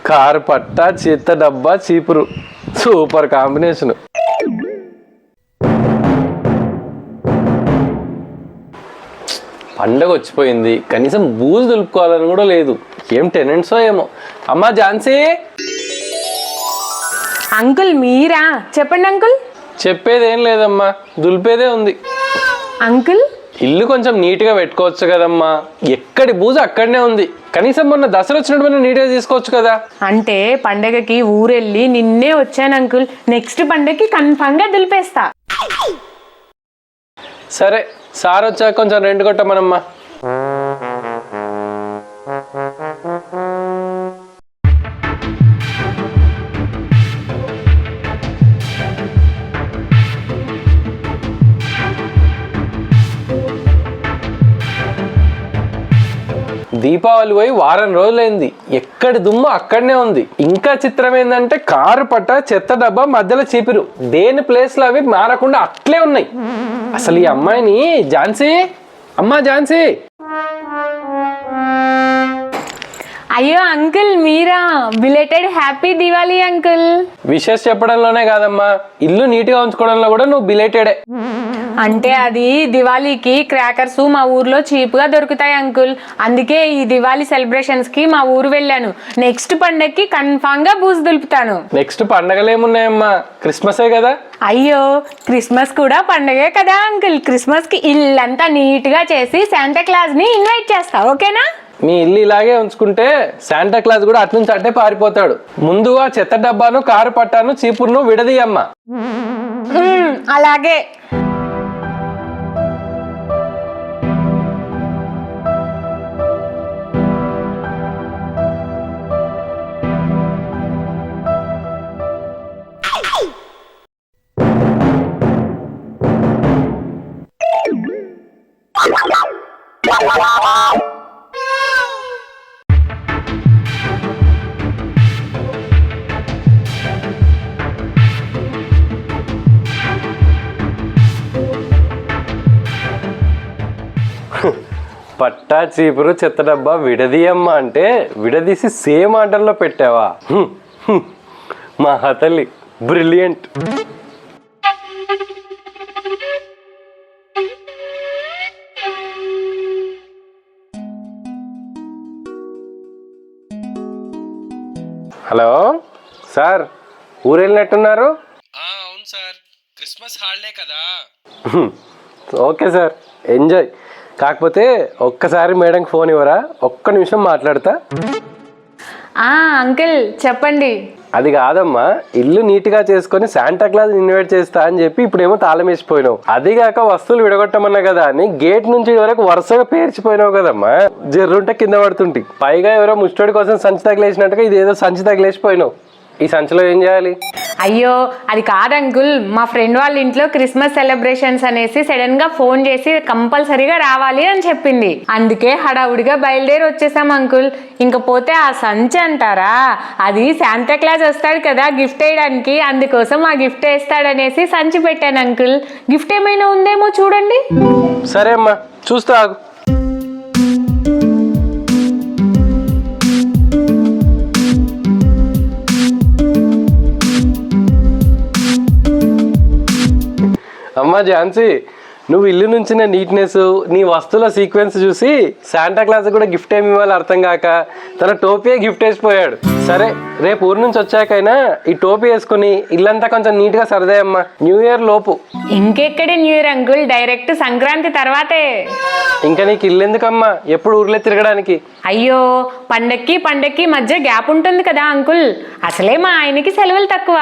Car పట్ట చెత్త డబ్బా చీపురు సూపర్ కాంబినేషన్. పండగ వచ్చిపోయింది, కనీసం బూజు దులుపుకోవాలని కూడా లేదు. ఏం టెనెంట్సో ఏమో. అమ్మా ఝాన్సీ. అంకుల్ మీరా? చెప్పండి అంకుల్. చెప్పేదేం లేదమ్మా, దులిపేదే ఉంది. అంకుల్ ఇల్లు కొంచెం నీట్గా పెట్టుకోవచ్చు కదమ్మా. ఎక్కడి బూజు అక్కడనే ఉంది. కనీసం మొన్న దసరా వచ్చినప్పుడు నీట్గా తీసుకోవచ్చు కదా. అంటే పండగకి ఊరెళ్ళి నిన్నే వచ్చాను అంకుల్. నెక్స్ట్ పండగకి కన్ఫామ్ గా దులిపేస్తా. సరే, సార్ వచ్చాక కొంచెం రెంట్ కొట్టమనమ్మా. దీపావళి పోయి వారం రోజులైంది, ఎక్కడి దుమ్ము అక్కడనే ఉంది. ఇంకా చిత్రం ఏంటంటే కారు పట్ట చెత్త డబ్బా మధ్యలో చీపిరు దేని ప్లేస్ లో అవి మారకుండా అట్లే ఉన్నాయి. అసలు ఈ అమ్మాయిని ఝాన్సీ, అమ్మా ఝాన్సీ. అయ్యో అంకుల్ మీరా? Belated happy Diwali uncle. Wishes చెప్పడంలోనే కాదమ్మా, ఇల్లు నీట్ గా ఉంచుకోవడంలో కూడా నువ్వు బిలేటెడే. అంటే అది దివాళీకి క్రాకర్స్ మా ఊర్లో చీప్ గా దొరుకుతాయి అంకుల్. అందుకే ఈ దివాళీ సెలబ్రేషన్స్ కి మా ఊరు వెళ్ళాను. నెక్స్ట్ పండగకి కన్ఫామ్ గా బూజు దులుపుతాను. నెక్స్ట్ పండగలు ఏమున్నాయమ్మా? క్రిస్మసే కదా. అయ్యో క్రిస్మస్ కూడా పండగే కదా అంకుల్. క్రిస్మస్ కి ఇల్లంతా నీట్ గా చేసి శాంటా క్లాస్ ని ఇన్వైట్ చేస్తా, ఓకేనా? మీ ఇల్లు ఇలాగే ఉంచుకుంటే శాంటా క్లాస్ కూడా అట్నుంచి అట్టే పారిపోతాడు. ముందు ఆ చెత్త డబ్బాను కారు పట్టాను చీపురును విడదీయమ్మా. అలాగే. పట్టా చీపురు చెత్త డబ్బా విడదీయమ్మా అంటే విడదీసి సేమ్ ఆర్డర్లో పెట్టావా? మా హతలి బ్రిలియంట్. హలో సార్, ఊరు వెళ్ళినట్టున్నారు? అవును సార్, క్రిస్మస్ హాలిడే కదా. Okay sir, enjoy. కాకపోతే ఒక్కసారి మేడంకి ఫోన్ ఇవ్వరా? ఒక్క నిమిషం మాట్లాడతా. అంకుల్ చెప్పండి. అది కాదమ్మా, ఇల్లు నీట్ గా చేసుకుని శాంటా క్లాస్ ఇన్వైట్ చేస్తా అని చెప్పి ఇప్పుడేమో తాళం వేసిపోయినావు. అదిగాక వస్తువులు విడగొట్టమన్నా కదా అని గేట్ నుంచి వరకు వరుసగా పేర్చిపోయినావు కదమ్మా. జర్రుంటే కింద పడుతుంటి. పైగా ఎవరో ముష్టోడి కోసం సంచి తగిలేసినట్టుగా ఇదేదో సంచి తగిలేసిపోయినావు. ఈ సంచిలో ఏం చేయాలి? అయ్యో అది కాదు అంకుల్, మా ఫ్రెండ్ వాళ్ళ ఇంట్లో క్రిస్మస్ సెలబ్రేషన్స్ అనేసి సడన్ గా ఫోన్ చేసి కంపల్సరీగా రావాలి అని చెప్పింది. అందుకే హడావుడిగా బయలుదేరి వచ్చేసాం అంకుల్. ఇంకపోతే ఆ సంచి అంటారా, అది శాంటా క్లాస్ వస్తాడు కదా గిఫ్ట్ వేయడానికి, అందుకోసం ఆ గిఫ్ట్ వేస్తాడనేసి సంచి పెట్టాను అంకుల్. గిఫ్ట్ ఏమైనా ఉందేమో చూడండి. సరే అమ్మా, చూస్తా ఆగు. అమ్మా ఝాన్సీ, నువ్వు ఇల్లు నుంచి నీట్నెస్, నీ వస్తువుల సీక్వెన్స్ చూసి శాంటా క్లాస్ కూడా గిఫ్ట్ ఏమి ఇవ్వాలి అర్థం కాక తన టోపీ గిఫ్ట్ వేసిపోయాడు. సరే, రేపు ఊరు నుంచి వచ్చాకైనా ఈ టోపీ వేసుకుని ఇల్లంతా కొంచెం నీట్ గా సరదాయమ్మా. న్యూ ఇయర్ లోపు. ఇంకెక్కడే new year uncle, direct Sankranti తర్వాతే. ఇంకా నీకు ఇల్లు ఎందుకమ్మా, ఎప్పుడు ఊర్లే తిరగడానికి? అయ్యో పండక్కి మధ్య గ్యాప్ ఉంటుంది కదా అంకుల్. అసలే మా ఆయనకి సెలవులు తక్కువ.